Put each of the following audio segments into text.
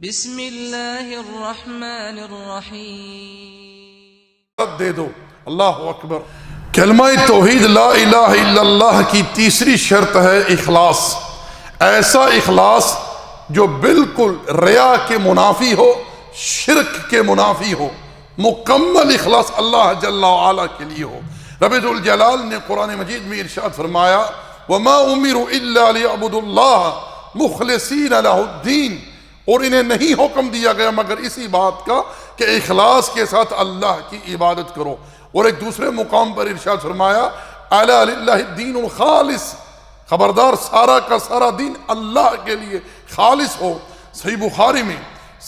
بسم اللہ الرحمن الرحیم دے دو۔ اللہ اکبر۔ کلمہ توحید لا الہ الا اللہ کی تیسری شرط ہے اخلاص۔ ایسا اخلاص جو بالکل ریا کے منافی ہو، شرک کے منافی ہو، مکمل اخلاص اللہ جل وعلا کے لیے ہو۔ رب ذوالجلال نے قرآن مجید میں ارشاد فرمایا وَمَا أُمِرُوا إِلَّا لِيَعْبُدُوا اللَّهَ مُخْلِصِينَ لَهُ الدِّينَ، اور انہیں نہیں حکم دیا گیا مگر اسی بات کا کہ اخلاص کے ساتھ اللہ کی عبادت کرو۔ اور ایک دوسرے مقام پر ارشاد فرمایا أَلَا لِلَّهِ الدِّينُ الْخَالِصُ، خبردار سارا کا سارا دین اللہ کے لیے خالص ہو۔ صحیح بخاری میں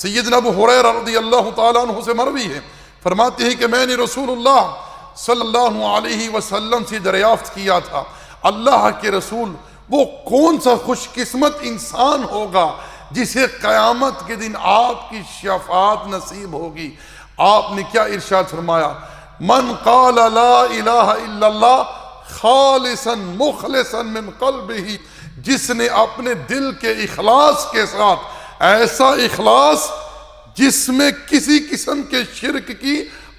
سیدنا ابو ہریرہ رضی اللہ تعالیٰ عنہ سے مروی ہے، فرماتے ہیں کہ میں نے رسول اللہ صلی اللہ علیہ وسلم سے دریافت کیا تھا اللہ کے رسول وہ کون سا خوش قسمت انسان ہوگا جسے قیامت کے دن آپ کی شفاعت نصیب ہوگی؟ آپ نے کیا ارشاد فرمایا؟ من قال لا الہ الا اللہ خالصا مخلصا من قلبہ، جس نے اپنے دل کے اخلاص کے ساتھ، ایسا اخلاص جس میں کسی قسم کے شرک کی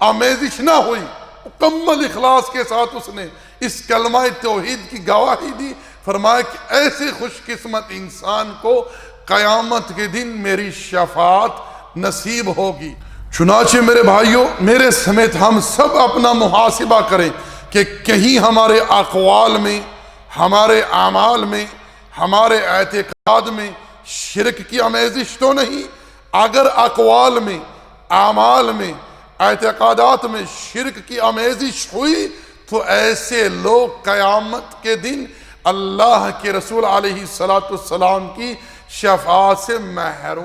آمیزش نہ ہوئی، مکمل اخلاص کے ساتھ اس نے اس کلمہ توحید کی گواہی دی، فرمایا کہ ایسے خوش قسمت انسان کو قیامت کے دن میری شفاعت نصیب ہوگی۔ چنانچہ میرے بھائیوں، میرے سمیت ہم سب اپنا محاسبہ کریں کہ کہیں ہمارے اقوال میں، ہمارے اعمال میں، ہمارے اعتقاد میں شرک کی آمیزش تو نہیں؟ اگر اقوال میں، اعمال میں، اعتقادات میں شرک کی آمیزش ہوئی تو ایسے لوگ قیامت کے دن اللہ کے رسول علیہ السلام کی شفاعت سے محروم